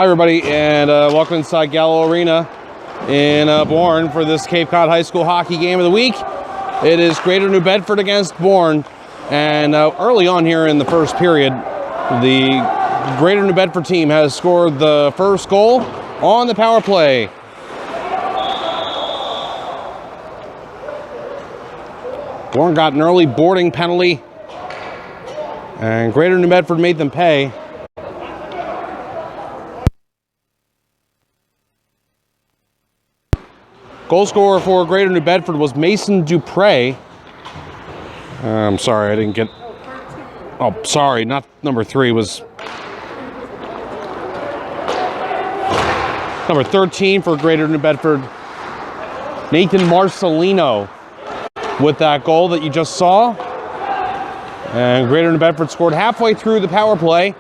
Hi everybody, and welcome inside Gallo Arena in Bourne for this Cape Cod High School hockey game of the week. It is Greater New Bedford against Bourne, and early on here in the first period, the Greater New Bedford team has scored the first goal on the power play. Bourne got an early boarding penalty, and Greater New Bedford made them pay. Goal scorer for Greater New Bedford was Mason Dupre. I'm sorry, I didn't get... Oh, sorry, not number 3. Was number 13 for Greater New Bedford, Nathan Marcelino, with that goal that you just saw. And Greater New Bedford scored halfway through the power play,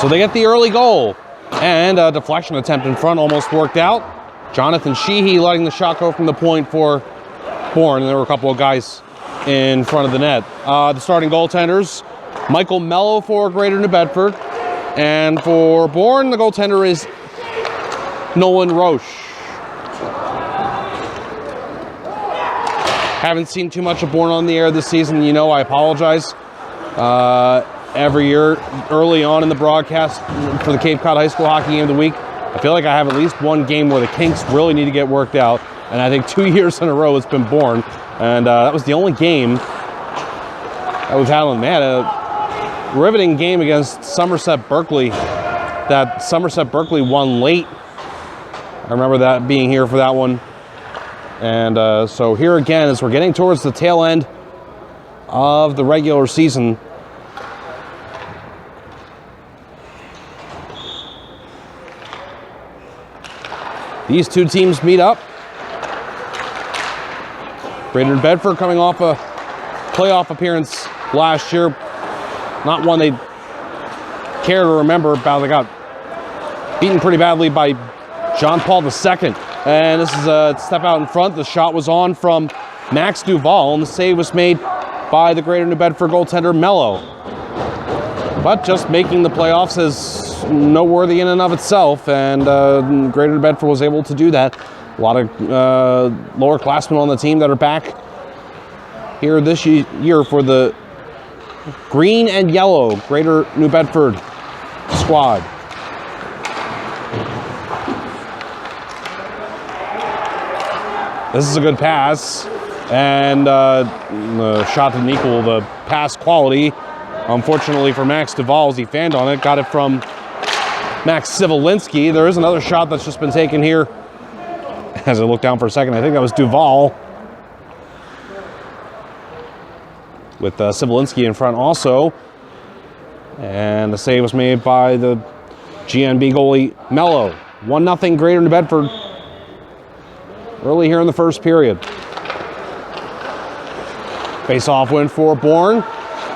so they get the early goal. And a deflection attempt in front almost worked out. Jonathan Sheehy letting the shot go from the point for Bourne, and there were a couple of guys in front of the net. The starting goaltenders, Michael Mello for Greater New Bedford, and for Bourne, the goaltender is Nolan Roche. Haven't seen too much of Bourne on the air this season. You know, I apologize. Every year, early on in the broadcast for the Cape Cod High School Hockey Game of the Week, I feel like I have at least one game where the kinks really need to get worked out, and I think 2 years in a row it's been Bourne, and that was the only game that we've had on. They had a riveting game against Somerset Berkeley that Somerset Berkeley won late. I remember that being here for that one. And so here again, as we're getting towards the tail end of the regular season, these two teams meet up. Greater New Bedford coming off a playoff appearance last year. Not one they care to remember about. They got beaten pretty badly by John Paul II. And this is a step out in front. The shot was on from Max Duval, and the save was made by the Greater New Bedford goaltender Mello. But just making the playoffs is noteworthy in and of itself, and Greater New Bedford was able to do that. A lot of lower classmen on the team that are back here this year for the green and yellow Greater New Bedford squad. This is a good pass, and the shot didn't equal the pass quality. Unfortunately for Max Duval, as he fanned on it, got it from Max Sivolinski. There is another shot that's just been taken here. As I look down for a second, I think that was Duval, with Sivolinski in front also. And the save was made by the GNB goalie Mello. 1-0 Greater New Bedford early here in the first period. Face-off win for Bourne.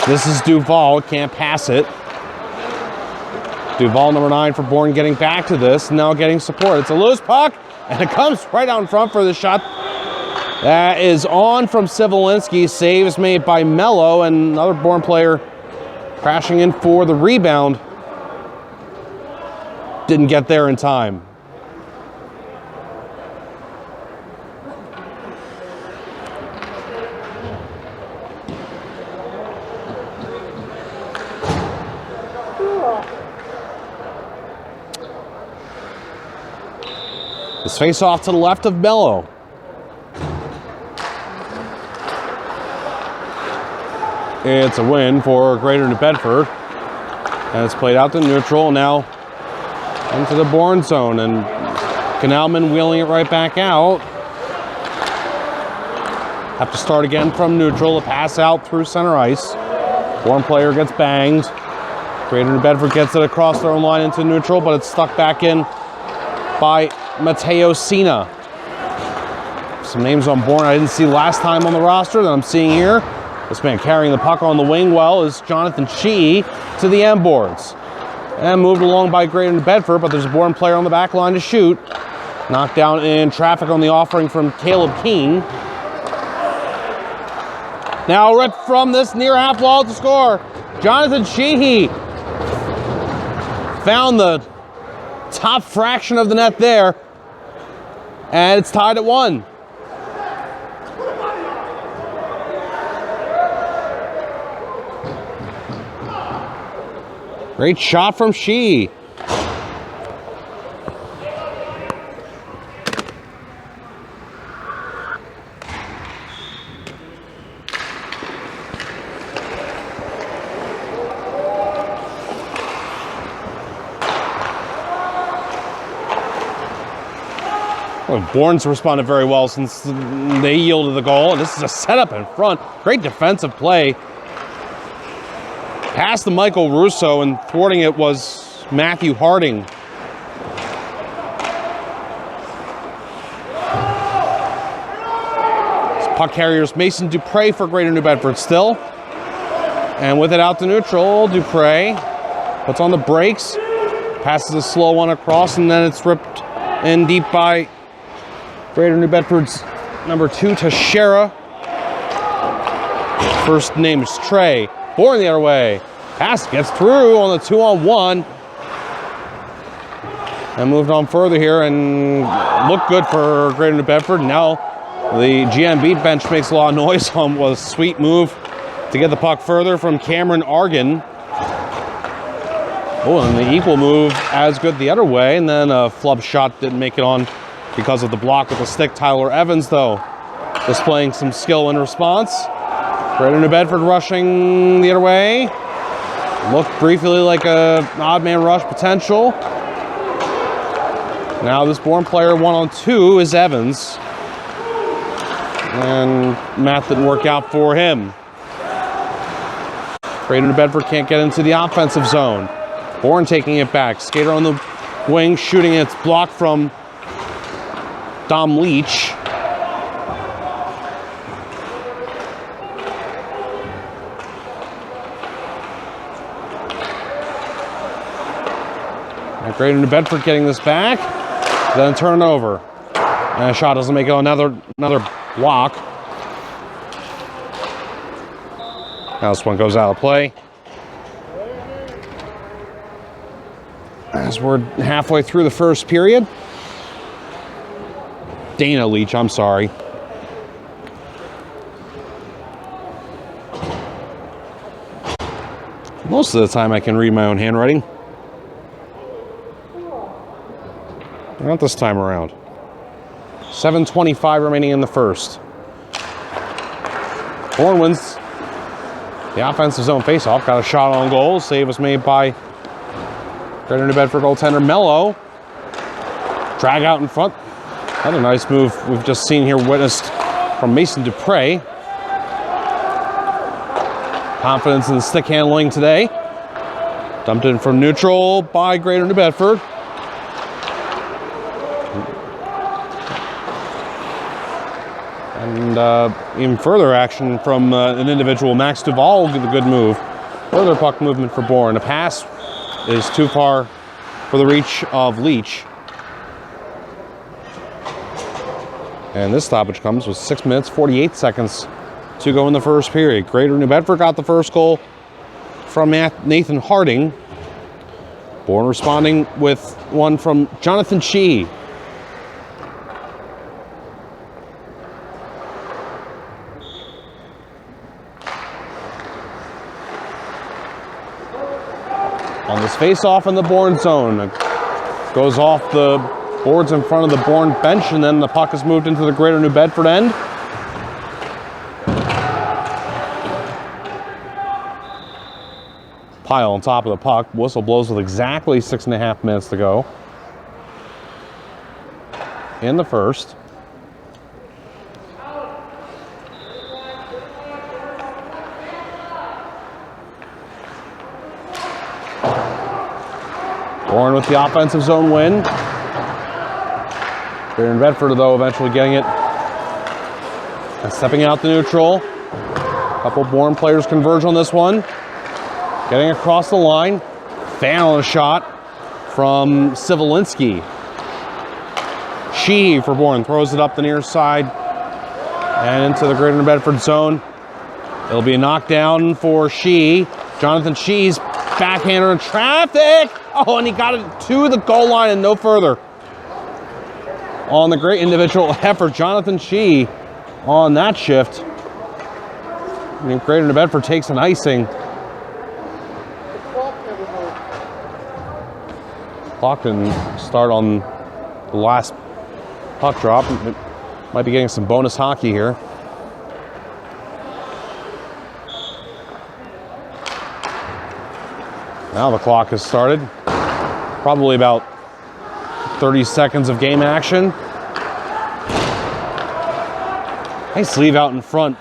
This is Duval, can't pass it. Duval, number 9 for Bourne, getting back to this, now getting support. It's a loose puck, and it comes right out in front for the shot. That is on from Sivolinski. Save is made by Mello, and another Bourne player crashing in for the rebound. Didn't get there in time. This face-off to the left of Mello. It's a win for Greater New Bedford. And it's played out to neutral, now into the Bourne zone. And Canalman wheeling it right back out. Have to start again from neutral. A pass out through center ice. Bourne player gets banged. Greater New Bedford gets it across their own line into neutral, but it's stuck back in by Mateo Sina. Some names on Bourne I didn't see last time on the roster that I'm seeing here. This man carrying the puck on the wing well is Jonathan Sheehy to the end boards. And moved along by Greater New Bedford, but there's a Bourne player on the back line to shoot. Knocked down in traffic on the offering from Caleb Keene. Now ripped from this near half wall to score. Jonathan Sheehy found the top fraction of the net there. And it's tied at 1. Great shot from Shee. Well, Bourne's responded very well since they yielded the goal. And this is a setup in front. Great defensive play. Past the Michael Russo, and thwarting it was Matthew Harding. Puck carriers Mason Dupre for Greater New Bedford still. And with it out to neutral, Dupre puts on the brakes, passes a slow one across, and then it's ripped in deep by Greater New Bedford's number 2, Teixeira. First name is Trey. Bourne the other way. Pass gets through on the 2-on-1. And moved on further here and looked good for Greater New Bedford. Now the GMB bench makes a lot of noise on what a sweet move to get the puck further from Cameron Argan. Oh, and the equal move as good the other way. And then a flub shot didn't make it on because of the block with the stick. Tyler Evans, though, displaying some skill in response. Greater New Bedford rushing the other way. Looked briefly like an odd man rush potential. Now this Bourne player 1-on-2 is Evans. And math didn't work out for him. Greater New Bedford can't get into the offensive zone. Bourne taking it back. Skater on the wing, shooting. It's blocked from Dom Leach. And Greater New Bedford getting this back. Then a turnover. And a shot doesn't make it. Another block. Now this one goes out of play. As we're halfway through the first period. Dana Leach, I'm sorry. Most of the time I can read my own handwriting. Not this time around. 7:25 remaining in the first. Bourne wins the offensive zone faceoff. Got a shot on goal. Save was made by Greater New Bedford goaltender Mello. Drag out in front. Another nice move we've just seen here, witnessed from Mason Dupre. Confidence in the stick handling today. Dumped in from neutral by Greater New Bedford. And even further action from an individual, Max Duval, with a good move. Further puck movement for Bourne. The pass is too far for the reach of Leach. And this stoppage comes with 6 minutes, 48 seconds to go in the first period. Greater New Bedford got the first goal from Nathan Harding. Bourne responding with one from Jonathan Shee. On this face-off in the Bourne zone. It goes off the boards in front of the Bourne bench, and then the puck is moved into the Greater New Bedford end. Pile on top of the puck. Whistle blows with exactly 6.5 minutes to go in the first. Bourne with the offensive zone win. Greater New Bedford, though, eventually getting it and stepping out the neutral. A couple Bourne players converge on this one. Getting across the line. Fan on a shot from Sivelinski. Shee for Bourne throws it up the near side and into the Greater New Bedford zone. It'll be a knockdown for Shee. Jonathan Shee's backhander in traffic. Oh, and he got it to the goal line and no further. On the great individual effort, Jonathan Shee on that shift. And Greater New Bedford takes an icing. Clock can start on the last puck drop. Might be getting some bonus hockey here. Now the clock has started. Probably about 30 seconds of game action. Nice leave out in front.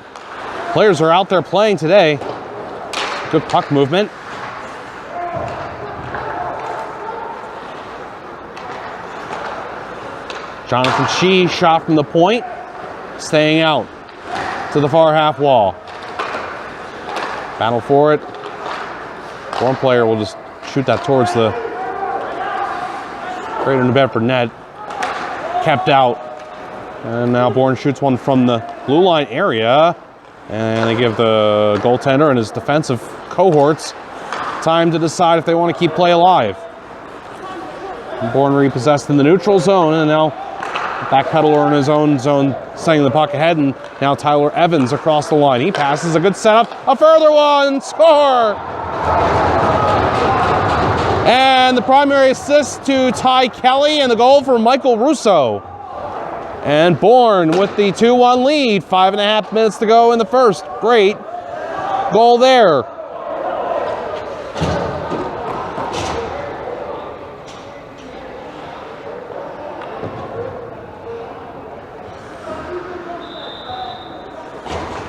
Players are out there playing today. Good puck movement. Jonathan Shee shot from the point, staying out to the far half wall. Battle for it. One player will just shoot that towards the Greater New Bedford net. Kept out. And now Bourne shoots one from the blue line area. And they give the goaltender and his defensive cohorts time to decide if they want to keep play alive. Bourne repossessed in the neutral zone, and now backpedaler in his own zone, sending the puck ahead, and now Tyler Evans across the line. He passes, a good setup, a further one, score! And the primary assist to Ty Kelly, and the goal for Michael Russo. And Bourne with the 2-1 lead, 5.5 minutes to go in the first. Great goal there.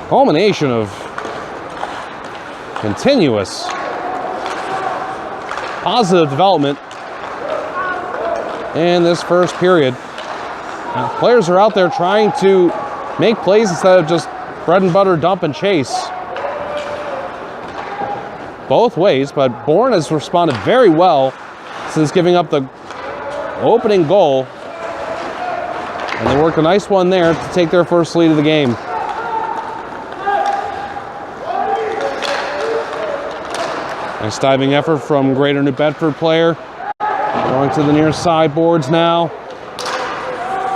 Culmination of continuous positive development in this first period. Now, players are out there trying to make plays instead of just bread and butter dump and chase. Both ways, but Bourne has responded very well since giving up the opening goal. And they worked a nice one there to take their first lead of the game. Nice diving effort from Greater New Bedford player. Going to the near side boards now.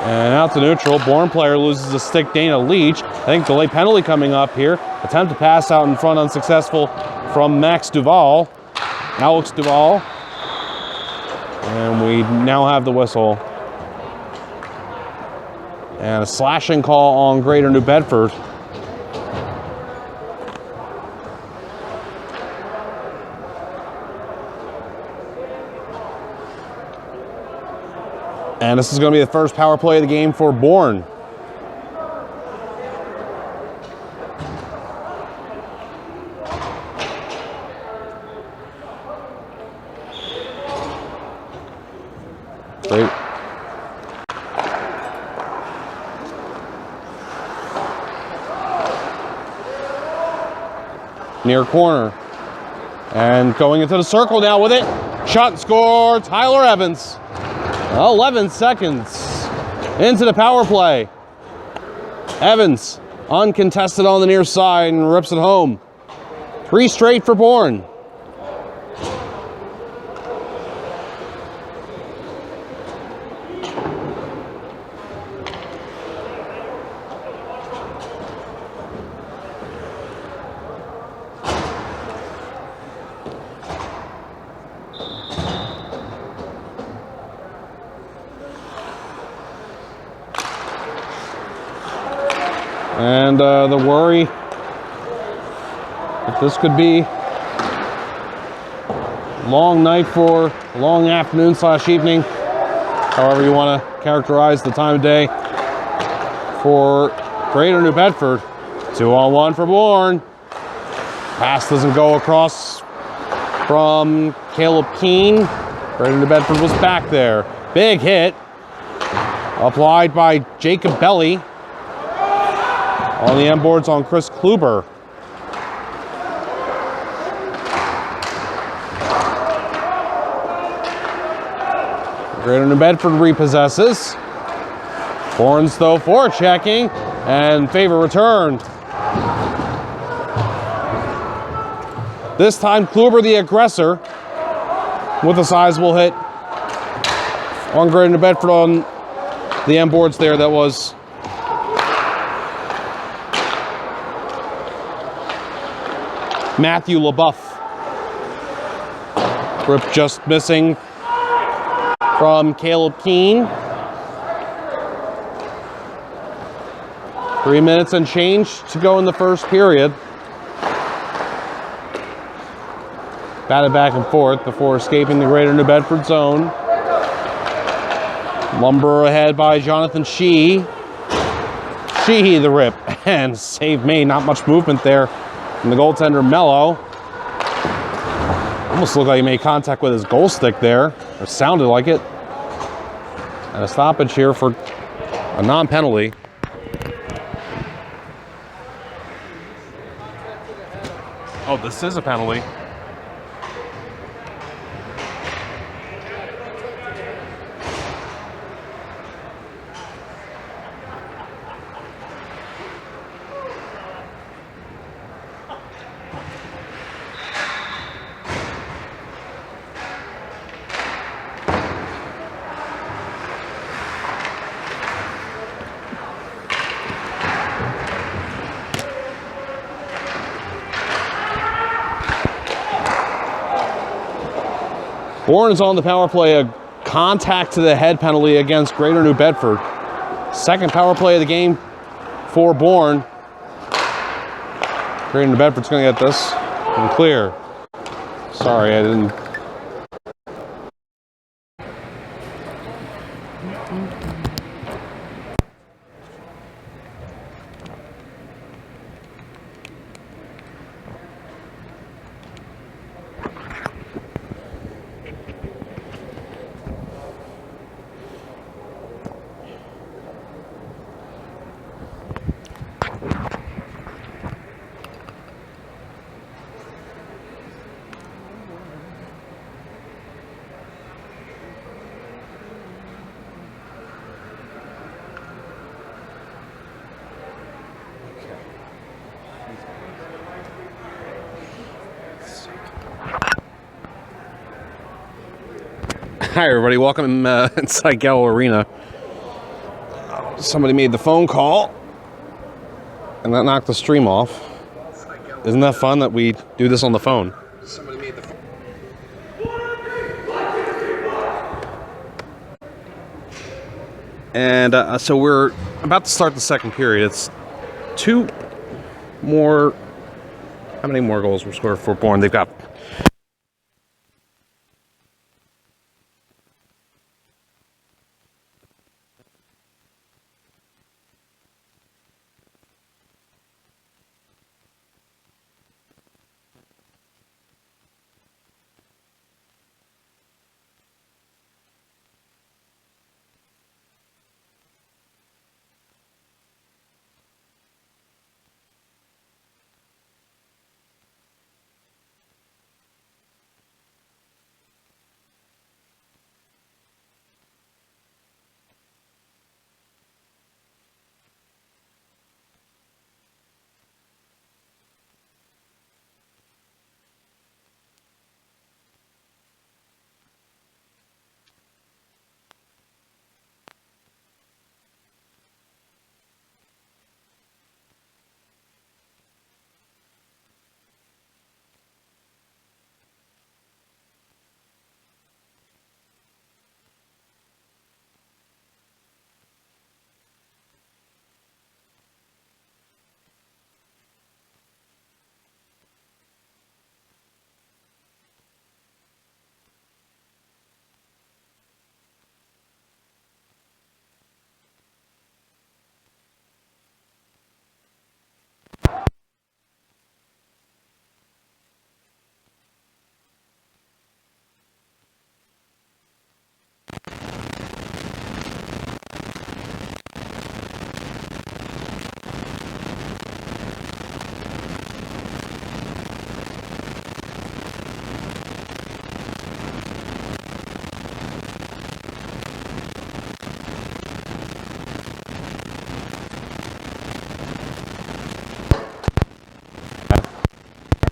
And out to neutral. Bourne player loses a stick. Dana Leach. I think delay penalty coming up here. Attempt to pass out in front unsuccessful from Alex Duval. And we now have the whistle. And a slashing call on Greater New Bedford. And this is going to be the first power play of the game for Bourne. Great. Near corner. And going into the circle now with it. Shot and score, Tyler Evans. 11 seconds into the power play. Evans, uncontested on the near side and rips it home. 3 straight for Bourne. And the worry that this could be a long night for a long afternoon / evening, however you want to characterize the time of day for Greater New Bedford. 2-on-1 for Bourne. Pass doesn't go across from Caleb Keene. Greater New Bedford was back there. Big hit applied by Jacob Belly. On the end boards on Chris Kluber. Greater New Bedford repossesses. Bourne's though forechecking and favor returned. This time Kluber the aggressor. with a sizable hit on Greater New Bedford on the end boards there. That was Matthew LaBeouf. Rip just missing from Caleb Keene. 3 minutes and change to go in the first period. Batted back and forth before escaping the Greater New Bedford zone. Lumber ahead by Jonathan Sheehy. Sheehy the rip, and save made. Not much movement there from the goaltender Mello. Almost looked like he made contact with his goal stick there, or sounded like it. And a stoppage here for a non-penalty. Oh, this is a penalty. Bourne is on the power play, a contact to the head penalty against Greater New Bedford. Second power play of the game for Bourne. Greater New Bedford's going to get this and clear. Sorry, I didn't. Hi everybody, welcome inside Gallo Arena. Somebody made the phone call and that knocked the stream off. Isn't that fun that we do this on the phone? Somebody made the phone. And so we're about to start the second period. It's two more. How many more goals were scored for Bourne? They've got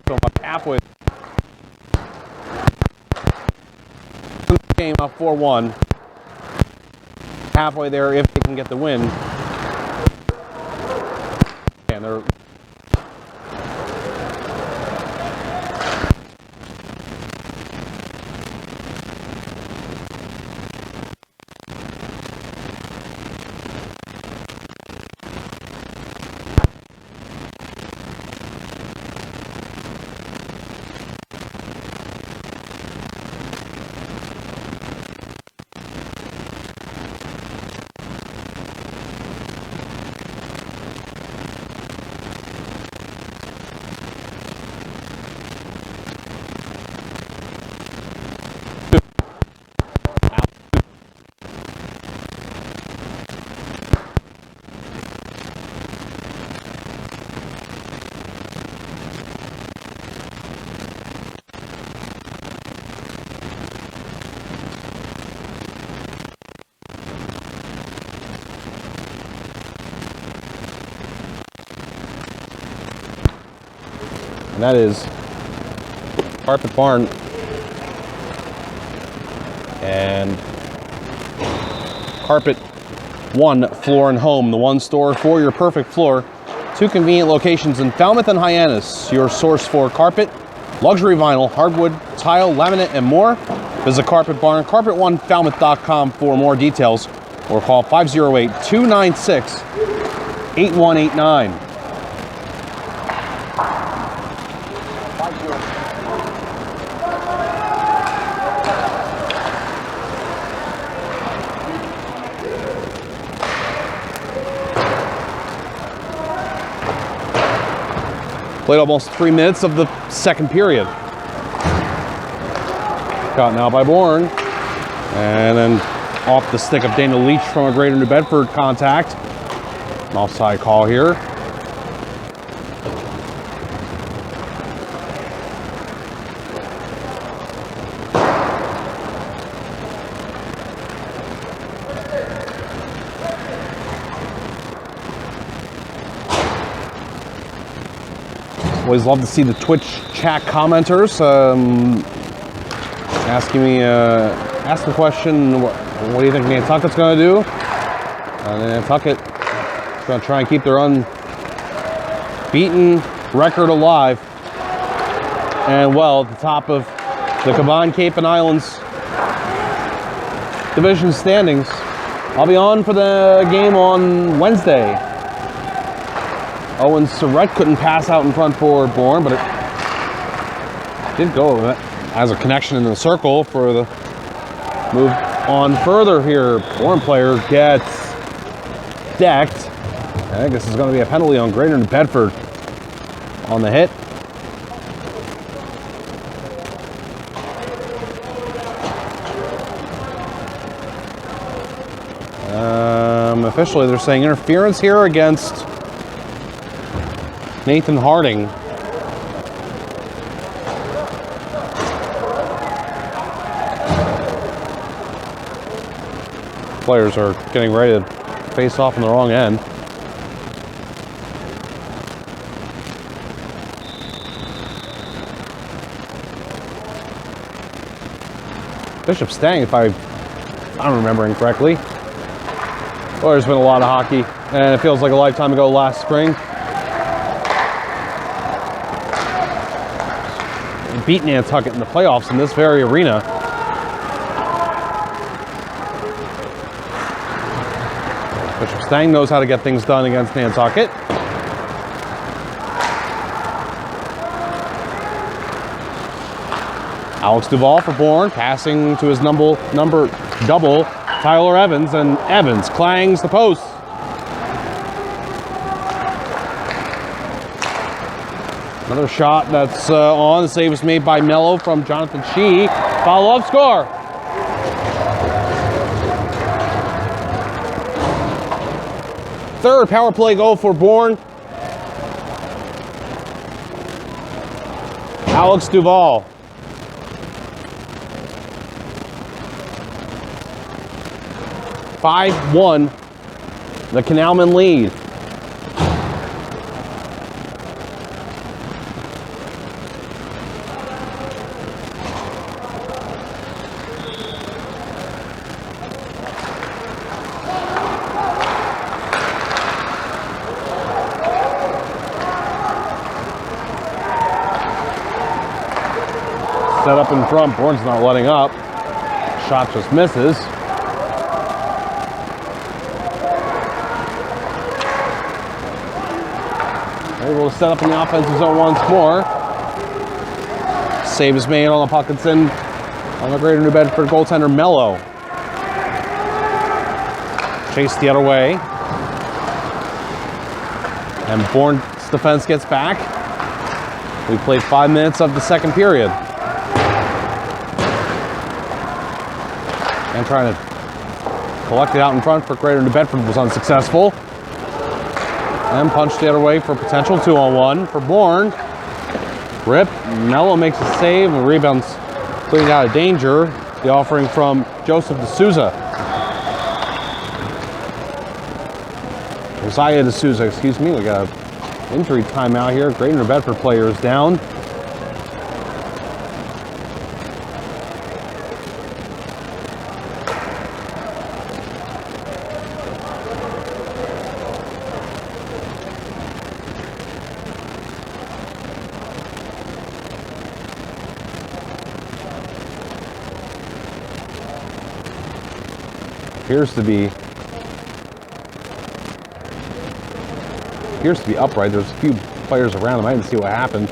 so much halfway. 4-1. Halfway there if they can get the win. And they're and that is Carpet Barn and Carpet One Floor and Home, the one store for your perfect floor. 2 convenient locations in Falmouth and Hyannis, your source for carpet, luxury vinyl, hardwood, tile, laminate, and more. Visit Carpet Barn, carpet1falmouth.com for more details, or call 508-296-8189. Played almost 3 minutes of the second period. Caught now by Bourne. And then off the stick of Daniel Leach from a Greater New Bedford contact. An offside call here. Always love to see the Twitch chat commenters asking me, ask the question, what do you think Nantucket's going to do? And Nantucket is going to try and keep their unbeaten record alive. And well, at the top of the combined Cape and Islands division standings. I'll be on for the game on Wednesday. Owen Surratt couldn't pass out in front for Bourne, but it did go as a connection in the circle for the move on further here. Bourne player gets decked. I guess it's going to be a penalty on Greater New Bedford on the hit. Officially, they're saying interference here against Nathan Harding. Players are getting ready to face off on the wrong end. Bishop Stang, if I'm remembering correctly. Well, there's been a lot of hockey, and it feels like a lifetime ago last spring. We beat Nantucket in the playoffs in this very arena. Bishop Stang knows how to get things done against Nantucket. Alex Duvall for Bourne, passing to his number double, Tyler Evans, and Evans clangs the post. Another shot that's on. The save was made by Mello from Jonathan Shee. Follow-up score. Third power play goal for Bourne. Alex Duvall. (5-1), the Canalmen lead. set up in front. Bourne's not letting up. Shot just misses. Able to set up in the offensive zone once more. Save is made on the puck. It's in on the Greater New Bedford goaltender, Mello. Chase the other way. And Bourne's defense gets back. We played 5 minutes of the second period. And trying to collect it out in front for Greater New Bedford was unsuccessful. And punched the other way for potential 2-on-1 for Bourne. Rip, Mello makes a save, and the rebound's cleaning out of danger. The offering from Joseph D'Souza. Josiah D'Souza, excuse me. We got an injury timeout here. Greater New Bedford player is down. Appears to be upright. There's a few players around him. I didn't see what happened.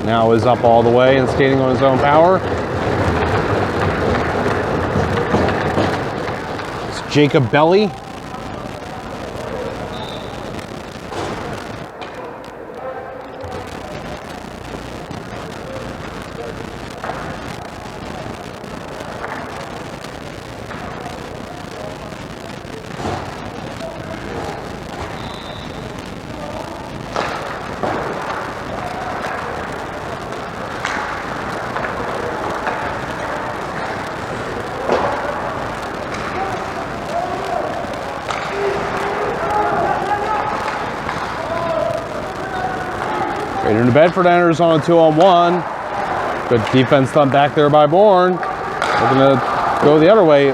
Now is up all the way and skating on his own power. It's Jacob Belly. Greater New Bedford enters on a 2-on-1. Good defense done back there by Bourne. We're going to go the other way.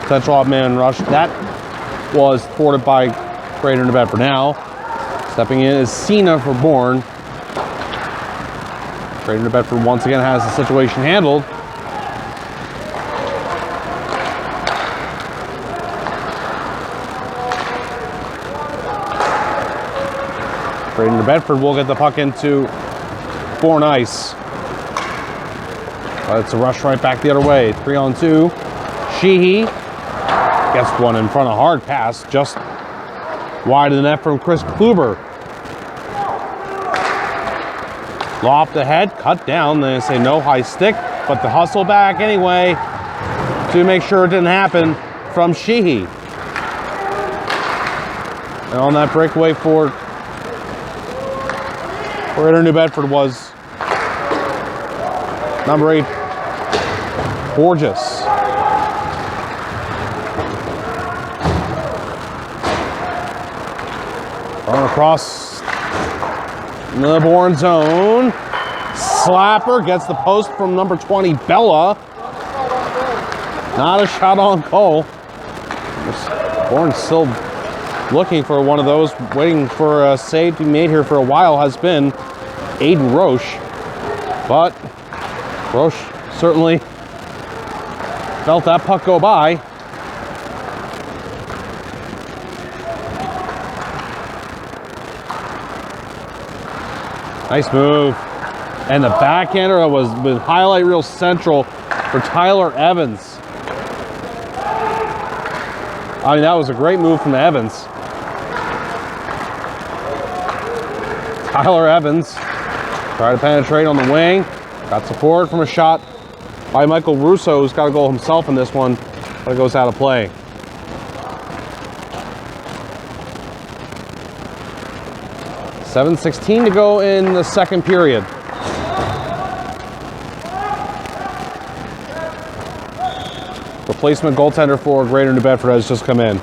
Potential off-man rush. That was thwarted by Greater New Bedford. Now, stepping in is Cena for Bourne. Greater New Bedford once again has the situation handled. Greater New Bedford will get the puck into Bourne ice. But it's a rush right back the other way. 3-on-2. Sheehy gets one in front. A hard pass just wide of the net from Chris Kluber. Loft ahead, cut down. They say no high stick, but the hustle back anyway to make sure it didn't happen from Sheehy. And on that breakaway for Greater New Bedford was number 8, Borges. Run across the Bourne zone. Slapper gets the post from number 20, Bella. Not a shot on goal. Bourne's still looking for one of those, waiting for a save to be made here for a while, has been Aiden Roche. But Roche certainly felt that puck go by. Nice move. And the backhander was with highlight reel central for Tyler Evans. I mean, that was a great move from Evans. Tyler Evans tried to penetrate on the wing. Got support from a shot by Michael Russo, who's got a goal himself in this one, but it goes out of play. $7:16 to go in the second period. Replacement goaltender for Greater New Bedford has just come in.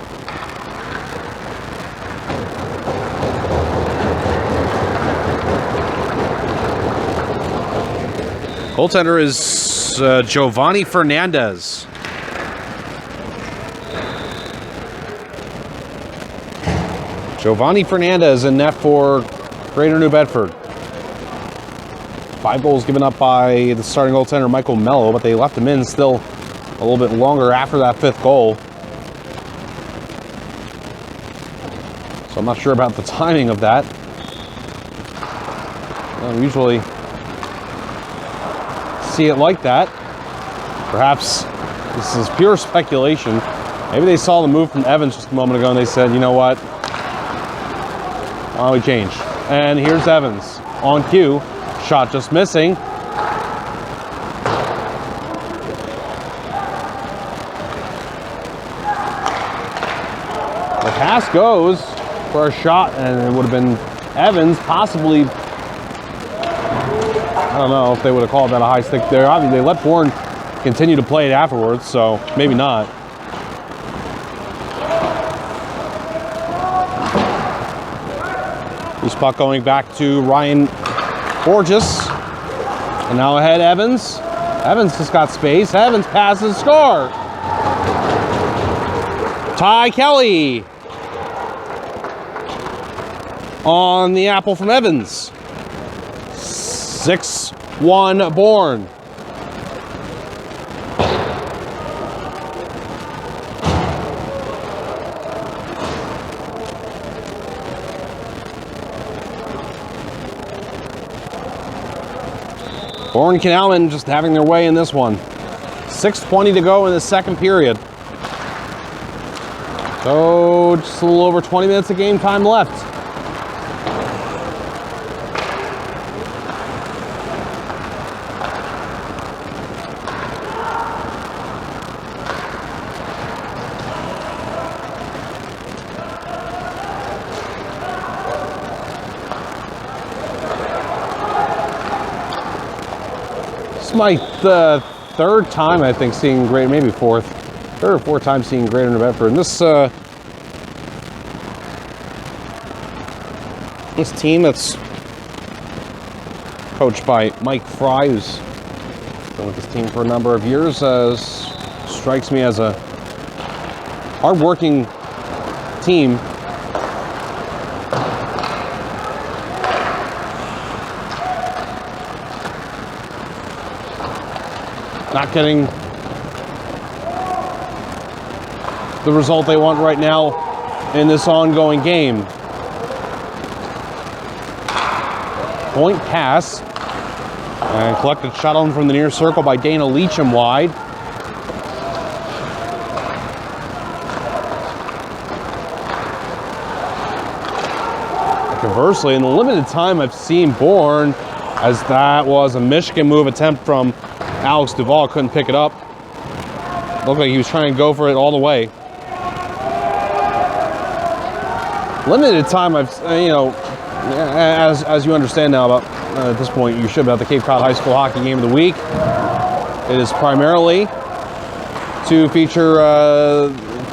Goaltender is Giovanni Fernandez. Giovanni Fernandez in net for Greater New Bedford. 5 goals given up by the starting goaltender Michael Mello, but they left him in still a little bit longer after that 5th goal. So I'm not sure about the timing of that. I don't usually see it like that. Perhaps this is pure speculation. Maybe they saw the move from Evans just a moment ago and they said, you know what? Why don't we change? And here's Evans on cue. Shot just missing. The pass goes for a shot, and it would have been Evans, possibly. I don't know if they would have called that a high stick there. Obviously, they let Bourne continue to play it afterwards, so maybe not. Loose puck going back to Ryan Borges. And now ahead, Evans. Evans just got space. Evans passes, score. Ty Kelly on the apple from Evans. 6-1 Bourne. Bourne Canalman just having their way in this one. 6:20 to go in the second period. So just a little over 20 minutes of game time left. This is my third time, I think, seeing Greater, maybe fourth, third or fourth time seeing Greater New Bedford. And this team that's coached by Mike Fry, who's been with this team for a number of years, strikes me as a hard-working team. Not getting the result they want right now in this ongoing game. Point pass. And collected shot on from the near circle by Dana Leacham wide. Conversely, in the limited time I've seen Bourne, as that was a Michigan move attempt from Alex Duvall, couldn't pick it up. Looked like he was trying to go for it all the way. Limited time, I've, as you understand now about, at this point, you should about the Cape Cod High School Hockey Game of the Week. It is primarily to feature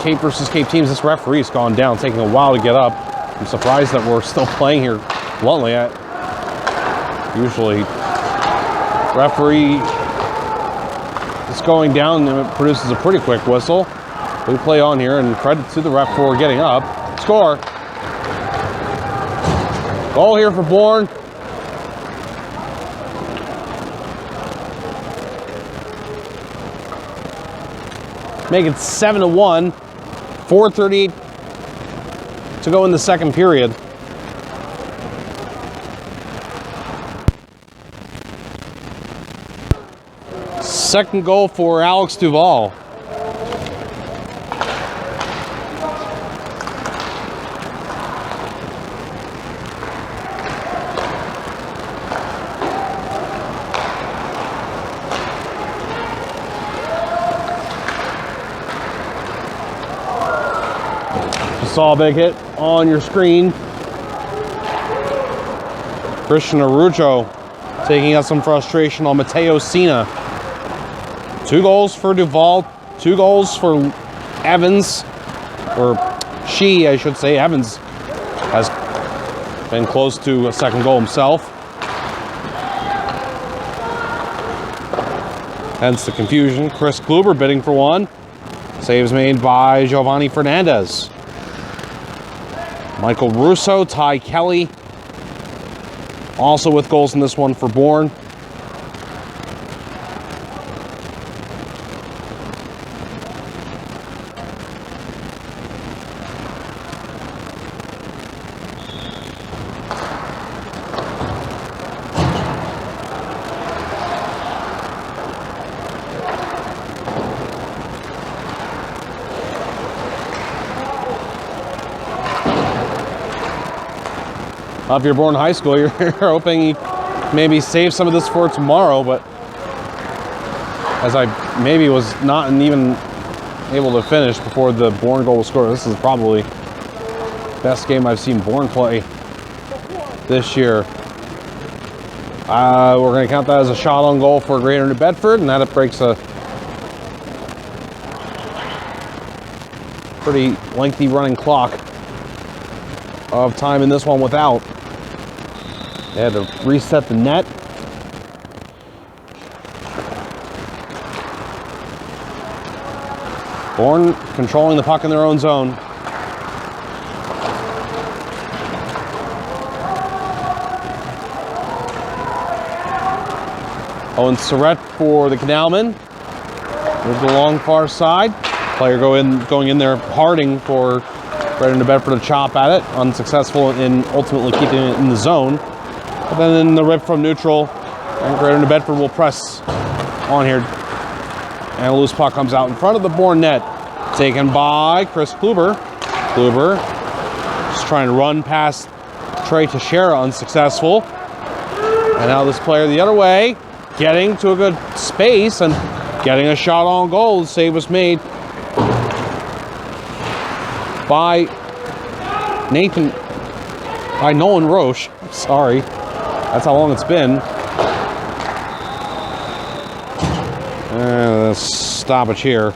Cape versus Cape teams. This referee's gone down, taking a while to get up. I'm surprised that we're still playing here bluntly. Usually, referee is going down and it produces a pretty quick whistle. We play on here, and credit to the ref for getting up. Score. Goal here for Bourne. Make it 7-1. 4:38 to go in the second period. Second goal for Alex Duvall. Saw a big hit on your screen. Christian Arujo taking out some frustration on Mateo Sina. 2 goals for Duvall, 2 goals for Evans, or I should say. Evans has been close to a second goal himself. Hence the confusion. Chris Kluber bidding for one. Saves made by Giovanni Fernandez. Michael Russo, Ty Kelly. Also with goals in this one for Bourne. If you're Bourne High School, you're hoping you maybe save some of this for tomorrow, but as I maybe was not even able to finish before the Bourne goal was scored, this is probably the best game I've seen Bourne play this year. We're going to count that as a shot on goal for Greater New Bedford, and that breaks a pretty lengthy running clock of time in this one without. They had to reset the net. Bourne controlling the puck in their own zone. Owen Surratt for the Canalmen. Moved along far side. Player going in there, Harding for Greater New Bedford to chop at it. Unsuccessful in ultimately keeping it in the zone. But then in the rip from neutral, and Greater New Bedford will press on here. And a loose puck comes out in front of the Bourne net. Taken by Chris Kluber. Kluber just trying to run past Trey Teixeira, unsuccessful. And now this player the other way, getting to a good space and getting a shot on goal. The save was made by Nolan Roche. Sorry, that's how long it's been. Let's stop it here.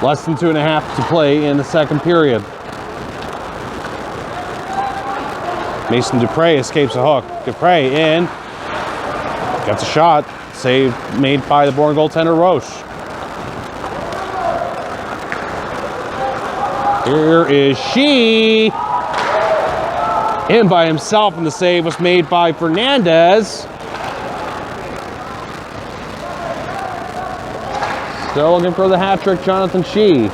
Less than 2.5 to play in the second period. Mason Dupre escapes a hook. Dupre in. Gets a shot. Save made by the Bourne goaltender Roche. Here is she. In by himself, and the save was made by Fernandez. Still looking for the hat trick, Jonathan Shee.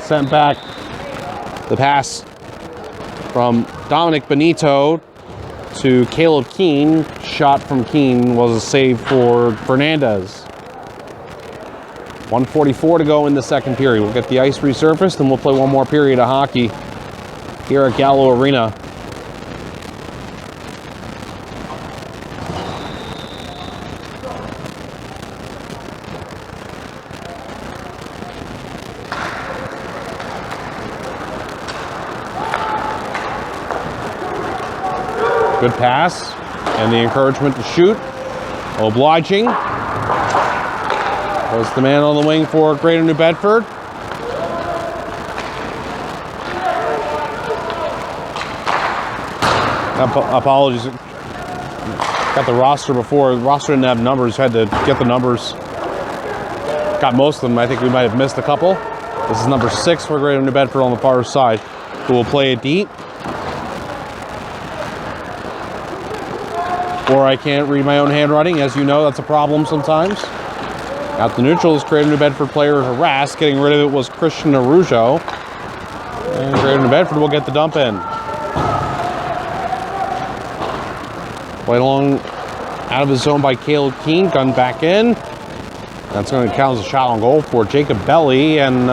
Sent back the pass from Dominic Benito to Caleb Keene. Shot from Keene was a save for Fernandez. 1:44 to go in the second period. We'll get the ice resurfaced and we'll play one more period of hockey here at Gallo Arena. Good pass, and the encouragement to shoot. Obliging. Was the man on the wing for Greater New Bedford. Apologies. Got the roster before. The roster didn't have numbers. Had to get the numbers. Got most of them. I think we might have missed a couple. This is number 6 for Greater New Bedford on the far side, who will play it deep. Or I can't read my own handwriting. As you know, that's a problem sometimes. At the neutral is Greater New Bedford player harassed. Getting rid of it was Christian Arujo. And Greater New Bedford will get the dump in. Played along out of his zone by Caleb Keene. Gun back in. That's going to count as a shot on goal for Jacob Belly. And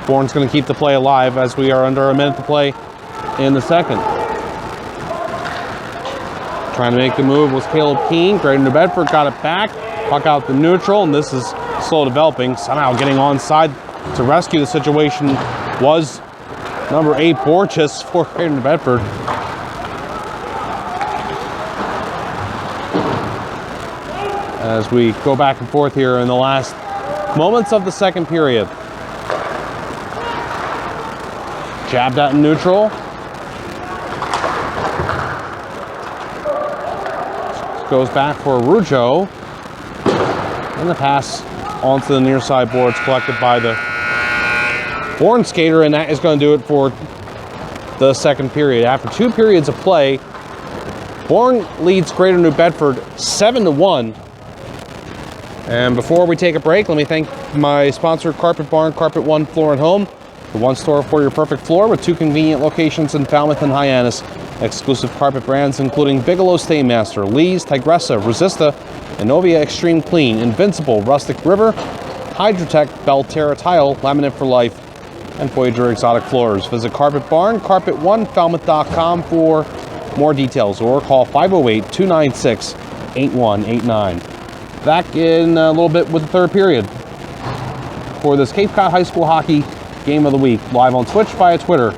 Bourne's going to keep the play alive as we are under a minute to play in the second. Trying to make the move was Caleb Keene. Greater New Bedford got it back. Puck out the neutral, and this is slow developing. Somehow getting onside to rescue the situation was number 8, Borges, for Greater New Bedford. As we go back and forth here in the last moments of the second period. Jabbed at in neutral. Goes back for Rujo. And the pass onto the near side boards collected by the Bourne skater, and that is going to do it for the second period. After 2 periods of play, Bourne leads Greater New Bedford 7-1. And before we take a break, let me thank my sponsor, Carpet Barn, Carpet One Floor and Home, the one store for your perfect floor with 2 convenient locations in Falmouth and Hyannis. Exclusive carpet brands including Bigelow Stainmaster, Lee's, Tigressa, Resista, Innovia Extreme Clean, Invincible, Rustic River, Hydrotech, Belterra Tile, Laminate for Life, and Voyager Exotic Floors. Visit Carpet Barn, carpet1falmouth.com for more details, or call 508-296-8189. Back in a little bit with the third period for this Cape Cod High School Hockey Game of the Week, live on Twitch via Twitter.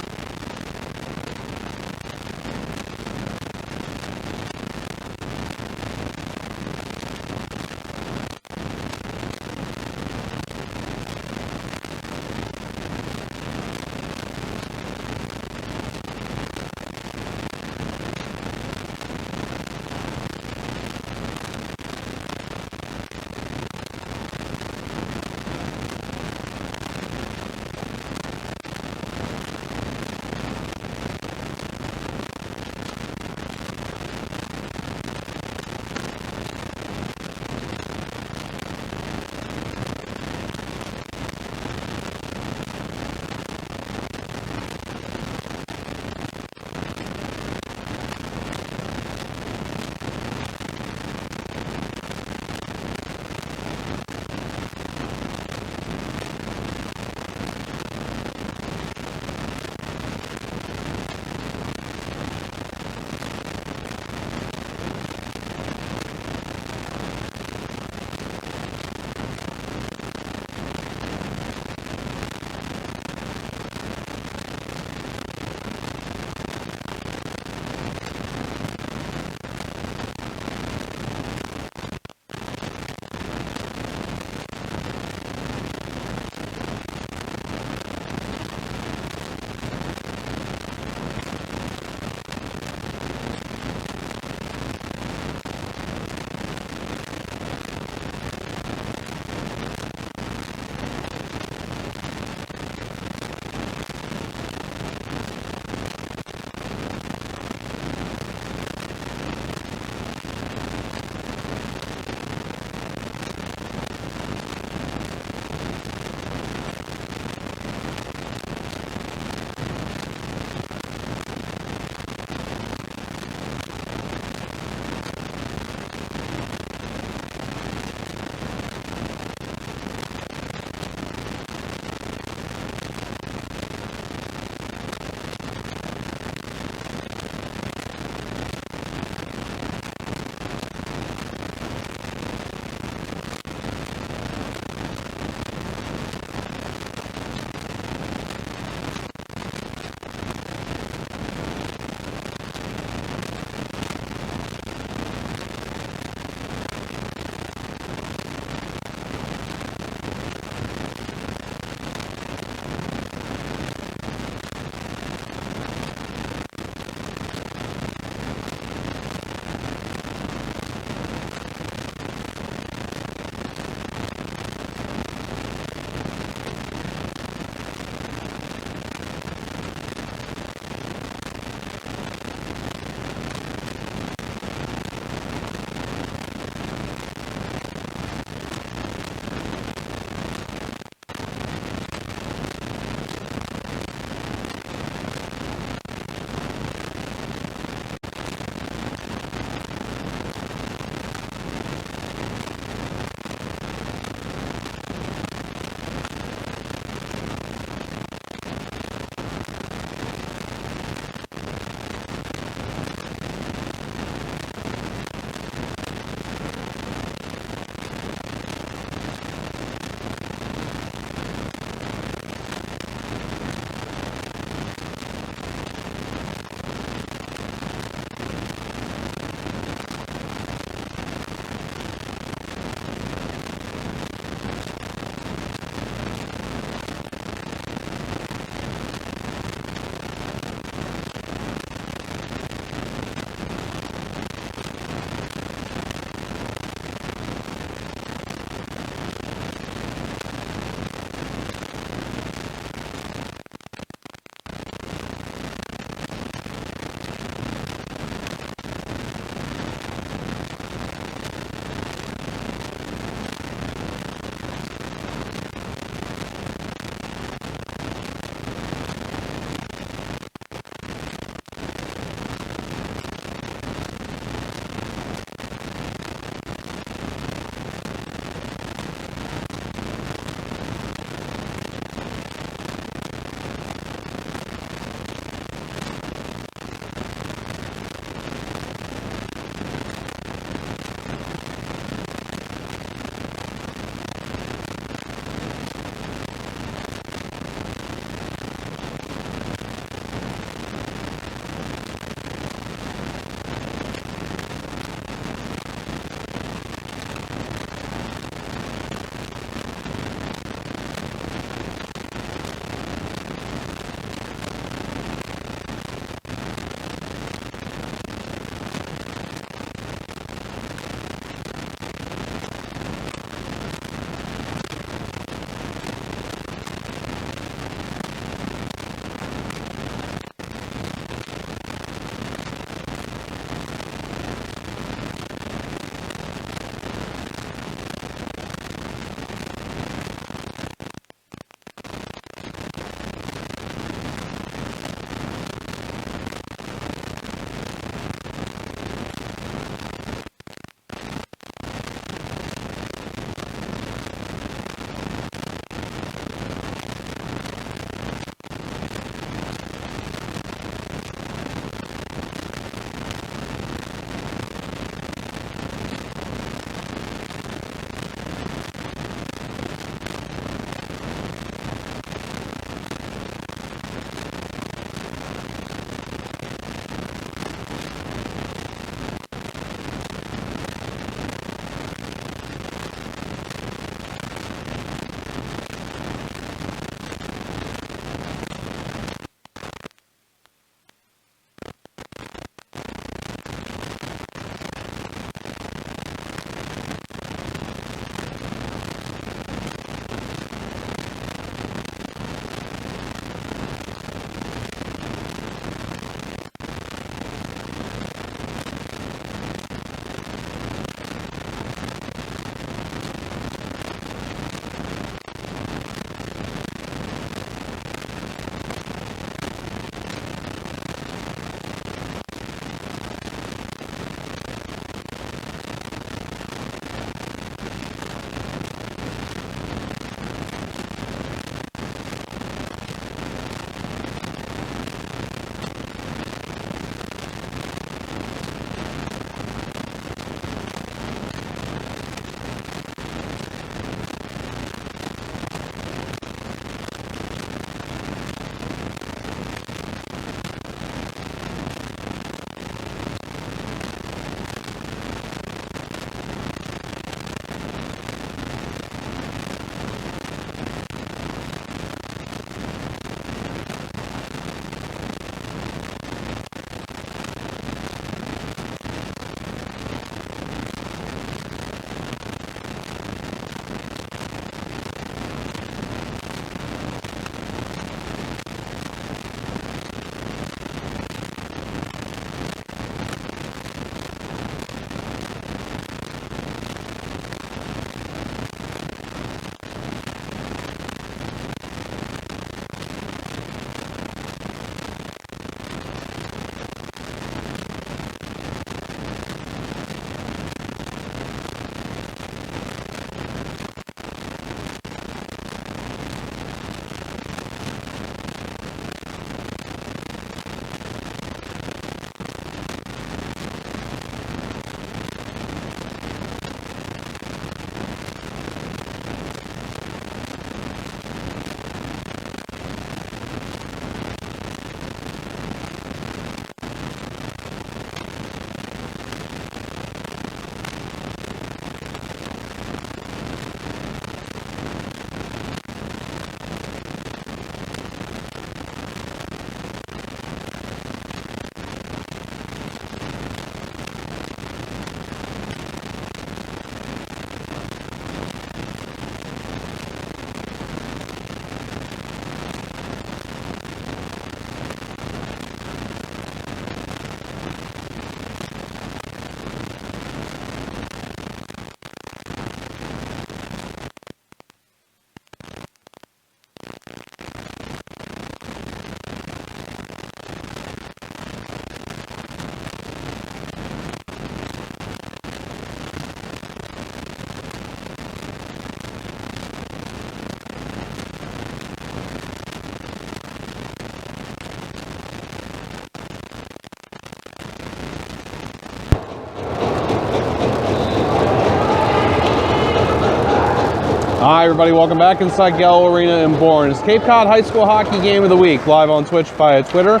Hi everybody, welcome back inside Gallo Arena in Bourne. It's Cape Cod High School Hockey Game of the Week, live on Twitch via Twitter.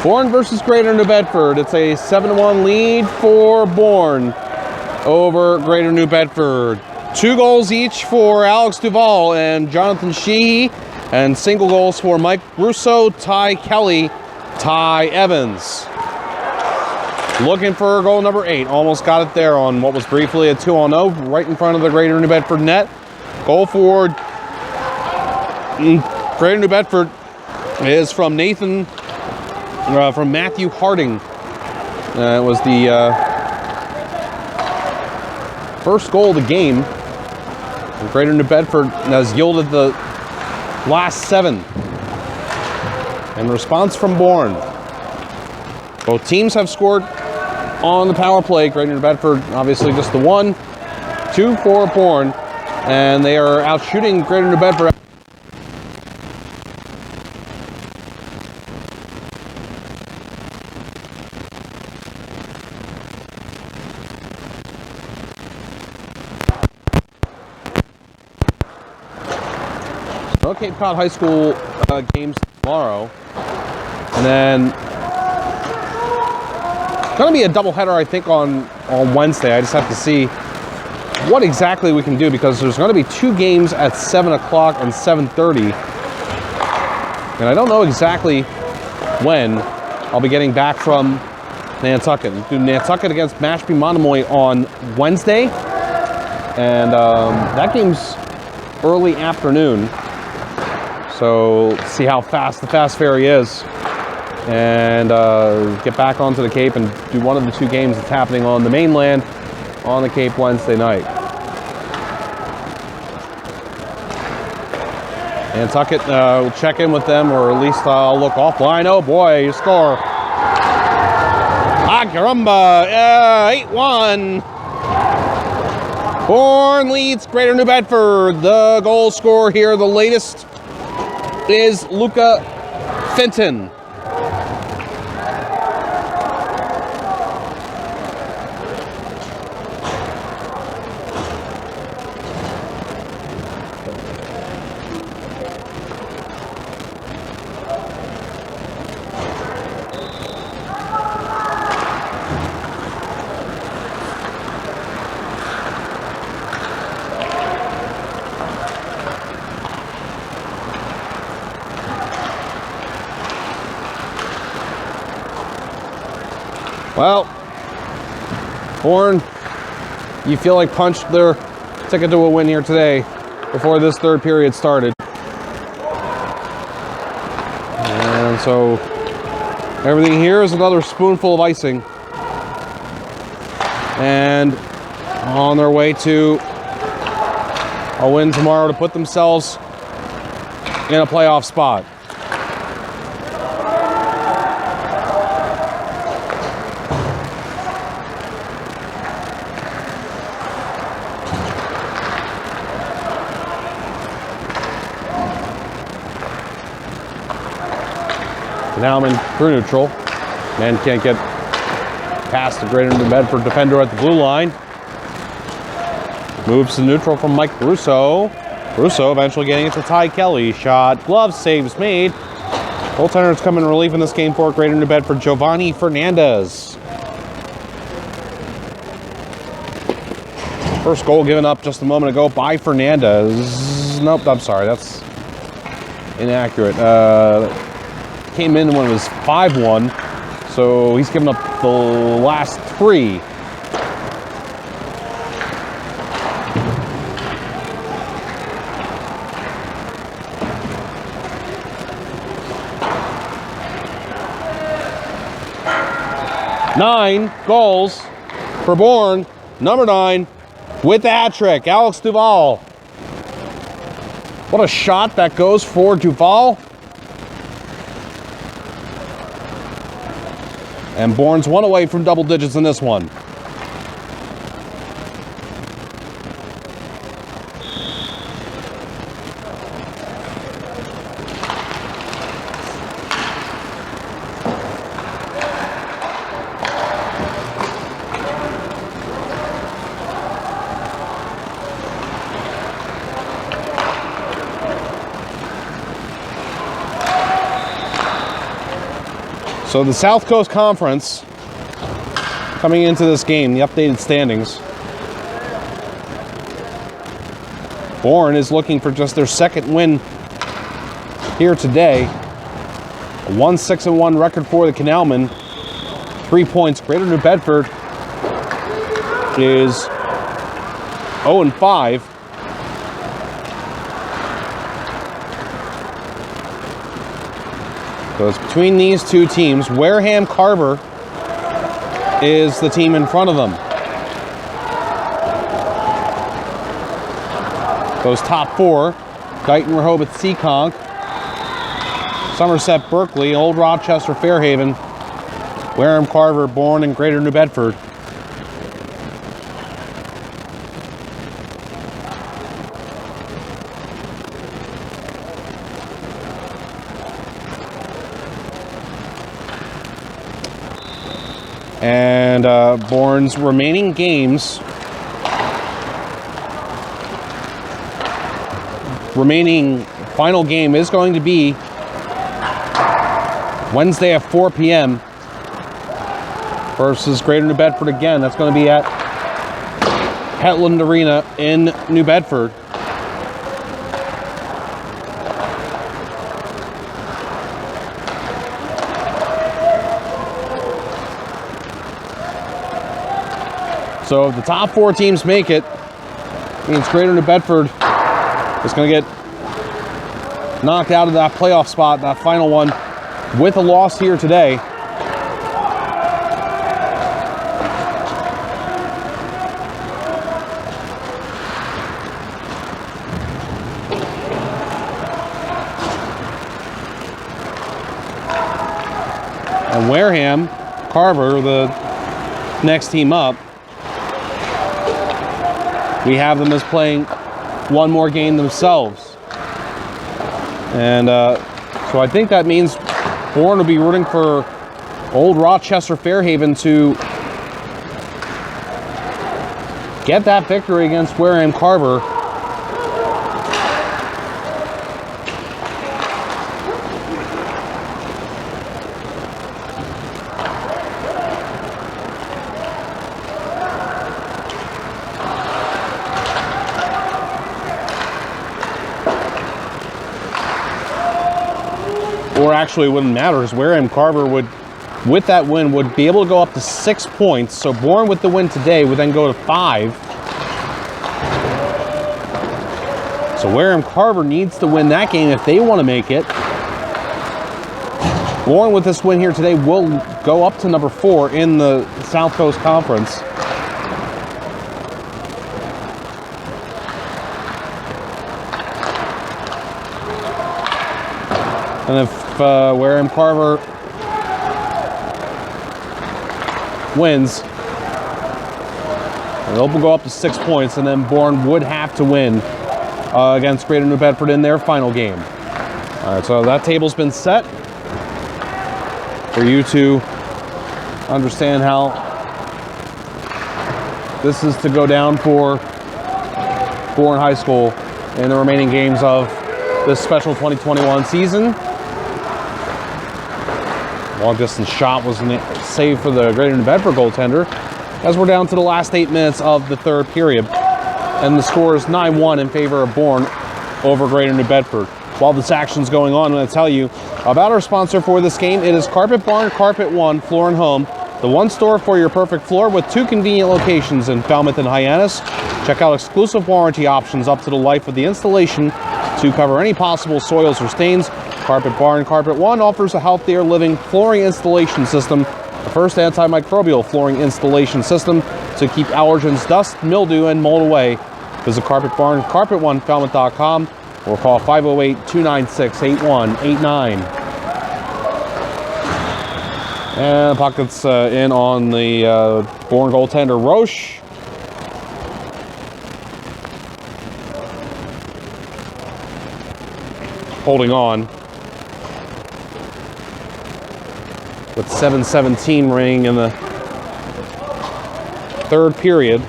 Bourne versus Greater New Bedford. It's a 7-1 lead for Bourne over Greater New Bedford. 2 goals each for Alex Duvall and Jonathan Sheehy, and single goals for Mike Russo, Ty Kelly, Ty Evans. Looking for goal number 8. Almost got it there on what was briefly a 2-0, right in front of the Greater New Bedford net. Goal for Greater New Bedford is from Matthew Harding. It was the first goal of the game. And Greater New Bedford has yielded the last 7. In response from Bourne. Both teams have scored on the power play. Greater New Bedford, obviously just the 1, 2 for Bourne, and they are out shooting Greater New Bedford. No Cape Cod High School games tomorrow, and then going to be a doubleheader, I think, on Wednesday. I just have to see what exactly we can do, because there's going to be 2 games at 7 o'clock and 7:30. And I don't know exactly when I'll be getting back from Nantucket. We'll do Nantucket against Mashpee Monomoy on Wednesday. And that game's early afternoon. So see how fast the fast ferry is. And get back onto the Cape and do one of the 2 games that's happening on the mainland on the Cape Wednesday night. Nantucket, we'll check in with them, or at least I'll look offline. Oh boy, you score. Ah, caramba, 8-1. Bourne leads Greater New Bedford. The goal scorer here, the latest, is Luca Fenton. Well, Bourne, you feel like punched their ticket to a win here today before this 3rd period started. And so everything here is another spoonful of icing. And on their way to a win tomorrow to put themselves in a playoff spot. Now I'm in through neutral. Man can't get past the Greater New Bedford defender at the blue line. Moves to neutral from Mike Russo. Russo eventually getting it to Ty Kelly. Shot, glove, saves made. Goaltenders come in relief in this game for Greater New Bedford, Giovanni Fernandez. First goal given up just a moment ago by Fernandez. Nope, I'm sorry, that's inaccurate. Came in when it was 5-1, so he's given up the last 3. Nine goals for Bourne. Number 9 with the hat trick, Alex Duvall. What a shot that goes for Duvall. And Bourne's 1 away from double digits in this one. So the South Coast Conference, coming into this game, the updated standings. Bourne is looking for just their second win here today. A 1-6-1 record for the Canalmen. 3 points. Greater New Bedford is 0-5. So it's between these two teams. Wareham Carver is the team in front of them. Those top four: Dighton, Rehoboth, Seekonk, Somerset, Berkeley, Old Rochester, Fairhaven, Wareham, Carver, Bourne, and Greater New Bedford. And Bourne's remaining games, remaining final game is going to be Wednesday at 4 p.m. versus Greater New Bedford again. That's going to be at Hetland Arena in New Bedford. So if the top four teams make it, means Greater New Bedford is going to get knocked out of that playoff spot, that final one, with a loss here today. And Wareham Carver, the next team up, we have them as playing one more game themselves. And so I think that means Bourne will be rooting for Old Rochester Fairhaven to get that victory against Wareham Carver. Or actually, it wouldn't matter, because Wareham Carver would, with that win, would be able to go up to 6 points. So Bourne, with the win today, would then go to 5. So Wareham Carver needs to win that game if they want to make it. Bourne, with this win here today, will go up to number 4 in the South Coast Conference. And if Wareham Carver wins, they'll go up to 6 points, and then Bourne would have to win against Greater New Bedford in their final game. All right, so that table's been set for you to understand how this is to go down for Bourne High School in the remaining games of this special 2021 season. Long distance shot was saved for the Greater New Bedford goaltender, as we're down to the last 8 minutes of the third period. And the score is 9-1 in favor of Bourne over Greater New Bedford. While this action's going on, I'm going to tell you about our sponsor for this game. It is Carpet Barn, Carpet One, Floor and Home, the one store for your perfect floor, with 2 convenient locations in Falmouth and Hyannis. Check out exclusive warranty options up to the life of the installation to cover any possible soils or stains. Carpet Barn Carpet One offers a healthier living flooring installation system, the first antimicrobial flooring installation system to keep allergens, dust, mildew, and mold away. Visit Carpet Barn Carpet One Falmouth.com or call 508-296-8189. And the puck's in on the Bourne goaltender Roche. Holding on with 7:17 remaining in the third period.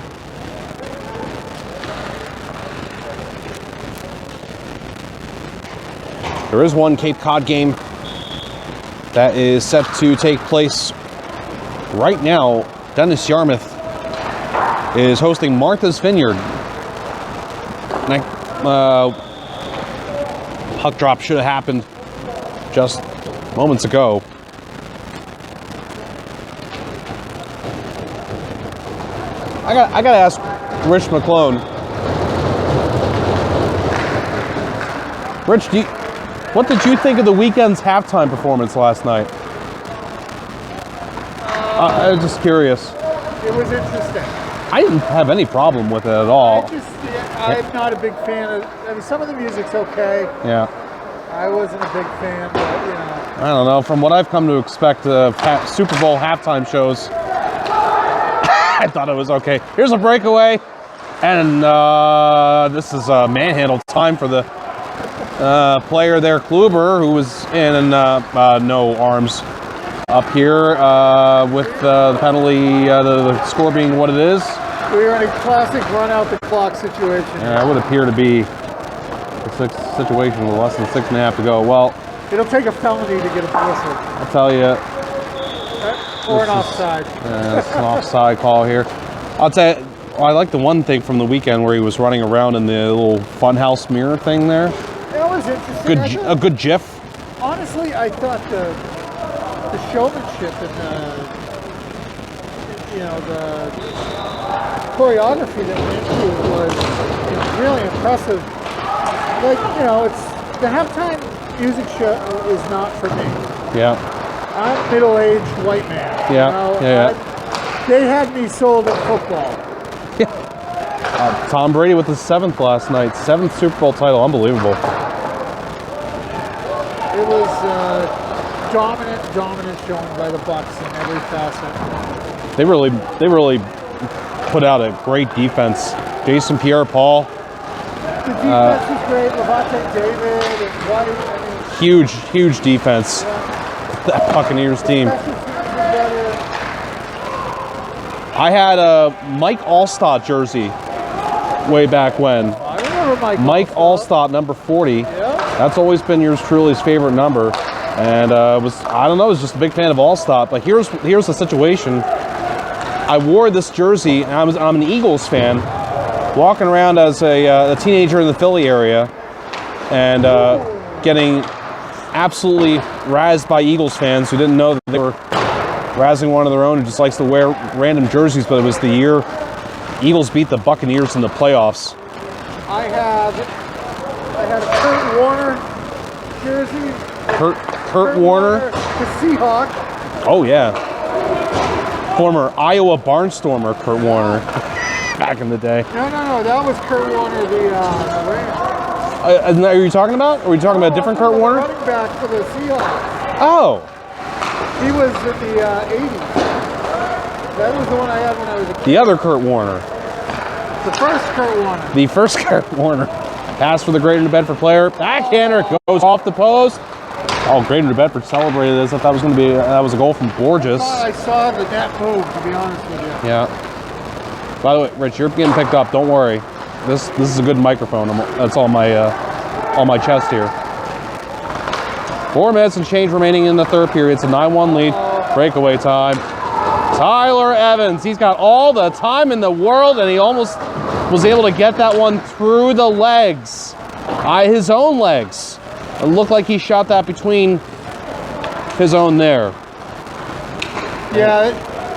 There is one Cape Cod game that is set to take place right now. Dennis Yarmouth is hosting Martha's Vineyard. Puck drop should have happened just moments ago. I gotta ask Rich McClone. Rich, what did you think of the Weeknd's halftime performance last night? I'm just curious. It was interesting. I didn't have any problem with it at all. I'm not a big fan of. I mean, some of the music's okay. Yeah. I wasn't a big fan, but you know. I don't know. From what I've come to expect of Super Bowl halftime shows, I thought it was okay. Here's a breakaway, and this is a manhandle time for the player there, Kluber, who was in no arms up here with the penalty, the score being what it is. We were in a classic run out the clock situation. Yeah, it would appear to be a situation with less than 6.5 to go. Well, it'll take a felony to get a whistle. I'll tell you. Or an offside. Yeah, it's an offside call here. I'll tell you, I like the one thing from the weekend where he was running around in the little funhouse mirror thing there. That was interesting. A good GIF. Honestly, I thought the showmanship and the choreography that went into it was really impressive. Like, it's the halftime music show is not for me. Yeah. I'm a middle-aged white man. Yeah. They had me sold at football. Yeah. Tom Brady with his 7th last night. 7th Super Bowl title. Unbelievable. It was dominant showing by the Bucs in every facet. They really put out a great defense. Jason Pierre-Paul. The defense was great. Levante David and White. Huge defense. Yeah. That Buccaneers team. I had a Mike Allstott jersey way back when. I remember Mike Allstott, number 40. Yeah. That's always been yours truly's favorite number. And I was just a big fan of Allstott. But here's the situation. I wore this jersey, and I'm an Eagles fan, walking around as a teenager in the Philly area, and getting absolutely razzed by Eagles fans who didn't know that they were razzing one of their own who just likes to wear random jerseys. But it was the year Eagles beat the Buccaneers in the playoffs. I had a Kurt Warner jersey. Kurt Warner, the Seahawk. Oh yeah, former Iowa Barnstormer Kurt Warner, back in the day. No, that was Kurt Warner, the Rams. Are you talking about? Or are you talking about a different Kurt Warner? Running back for the Seahawks. Oh. He was in the 80s. That was the one I had when I was a kid. The other Kurt Warner. The first Kurt Warner. The first Kurt Warner. Pass for the Greater New Bedford player. Backhander goes off the post. Oh, Greater New Bedford celebrated this. I thought it was that was a goal from Borges. I saw the net move, to be honest with you. Yeah. By the way, Rich, you're getting picked up. Don't worry. This is a good microphone. That's on my chest here. 4 minutes and change remaining in the third period. It's a 9-1 lead. Breakaway time. Tyler Evans. He's got all the time in the world, and he almost was able to get that one through the legs. His own legs. It looked like he shot that between his own there. Yeah,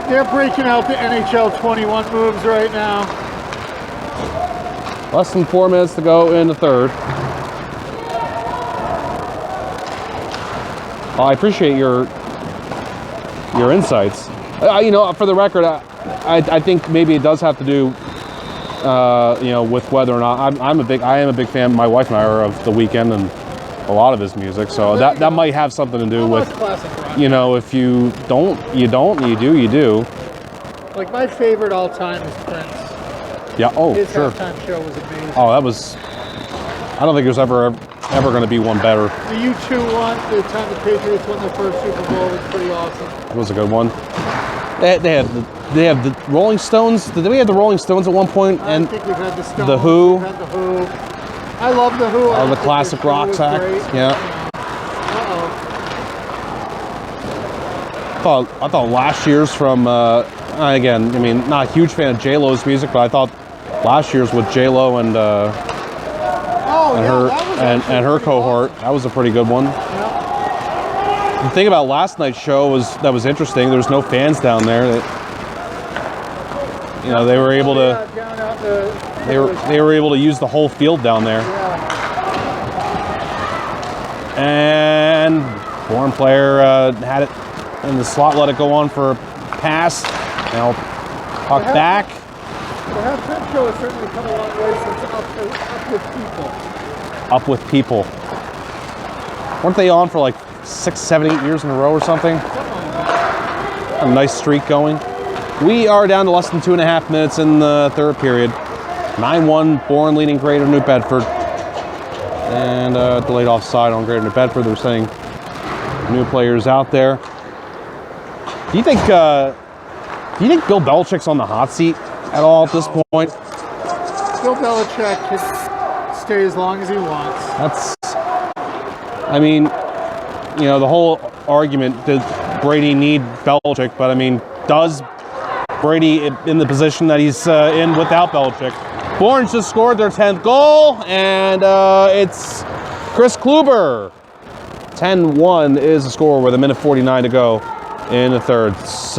they're breaking out the NHL 21 moves right now. Less than 4 minutes to go in the third. I appreciate your insights. For the record, I think maybe it does have to do, with whether or not I am a big fan. My wife and I are of The Weeknd and a lot of his music, so that might have something to do with, if you don't, you don't, you do, you do. Like my favorite all time is Prince. Yeah. Oh, his sure. halftime show was amazing. Oh, that was. I don't think there's ever going to be one better. The U2 one, the time the Patriots won their first Super Bowl, was pretty awesome. It was a good one. They have the Rolling Stones. Did we have the Rolling Stones at one point? I think we've had the Stones. The Who. We've had the Who. I love the Who. Oh, the classic rock act. Yeah. I thought last year's from again, I mean, not a huge fan of J-Lo's music, but I thought last year's with J-Lo and her cohort, that was a pretty good one. Yeah. The thing about last night's show that was interesting. There was no fans down there. You know, they were able to they were able to use the whole field down there. Yeah. And Bourne player had it in the slot, let it go on for a pass. Now puck back. The halftime show has certainly come a long way since Up With People. Up With People. Weren't they on for like 6, 7, 8 years in a row or something? A nice streak going. We are down to less than 2.5 minutes in the third period. 9-1, Bourne leading Greater New Bedford. And delayed offside on Greater New Bedford. They're sending new players out there. Do you think Bill Belichick's on the hot seat at all at this point? Bill Belichick can stay as long as he wants. I mean, you know, the whole argument, does Brady need Belichick? But I mean, does Brady in the position that he's in without Belichick? Bourne just scored their 10th goal, and it's Chris Kluber. 10-1 is the score with 1:49 to go in the third. It's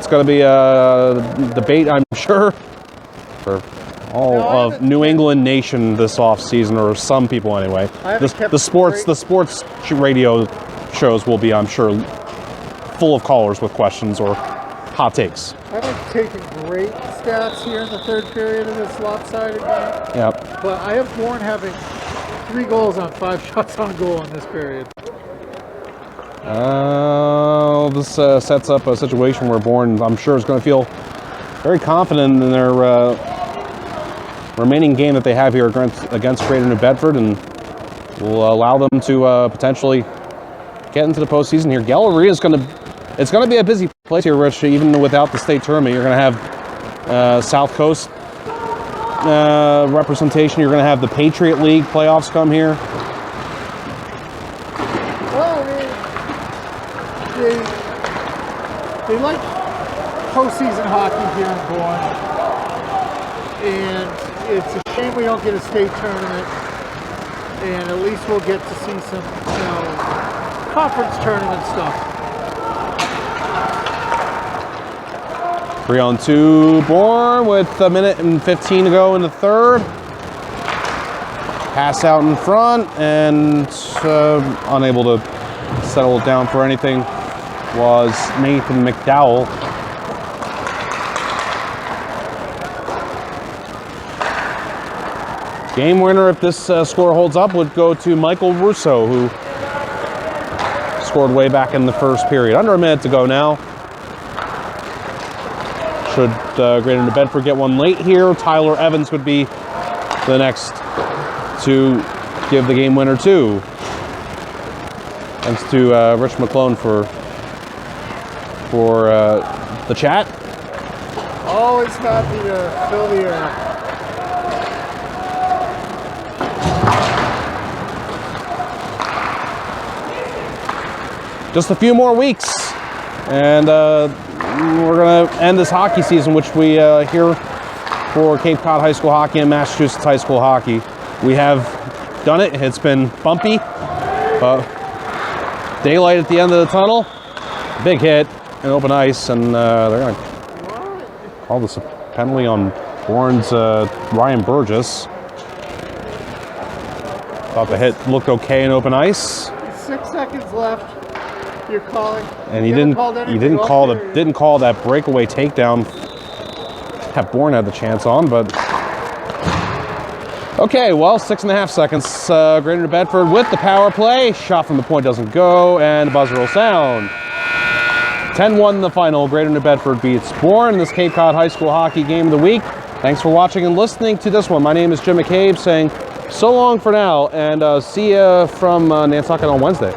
going to be a debate, I'm sure, for all of New England Nation this offseason, or some people anyway. The sports radio shows will be, I'm sure, full of callers with questions or hot takes. I haven't taken great stats here in the third period of this lopsided game. Yep. But I have Bourne having 3 goals on 5 shots on goal in this period. This sets up a situation where Bourne, I'm sure, is going to feel very confident in their remaining game that they have here against Greater New Bedford, and will allow them to potentially get into the postseason here. Galleria is it's going to be a busy place here, Rich. Even without the state tournament, you're going to have South Coast representation. You're going to have the Patriot League playoffs come here. Well, I mean, they like postseason hockey here in Bourne, and it's a shame we don't get a state tournament, and at least we'll get to see some, conference tournament stuff. 3-on-2 Bourne with 1:15 to go in the third. Pass out in front, and unable to settle it down for anything was Nathan McDowell. Game winner, if this score holds up, would go to Michael Russo, who scored way back in the first period. Under a minute to go now. Should Greater New Bedford get one late here, Tyler Evans would be the next to give the game winner to. Thanks to Rich McClone for the chat. Always happy to fill the air. Just a few more weeks, and we're going to end this hockey season, which we here for Cape Cod High School hockey and Massachusetts High School hockey. We have done it. It's been bumpy, but daylight at the end of the tunnel. Big hit in open ice, and they're going to call this a penalty on Bourne's Ryan Burgess. Thought the hit looked okay in open ice. 6 seconds left. You're calling, and he didn't call that breakaway takedown that Bourne had the chance on, but okay, well, 6.5 seconds. Greater New Bedford with the power play. Shot from the point doesn't go, and the buzzer will sound. 10-1 in the final. Greater New Bedford beats Bourne in this Cape Cod High School hockey game of the week. Thanks for watching and listening to this one. My name is Jim McCabe saying so long for now, and see you from Nantucket on Wednesday.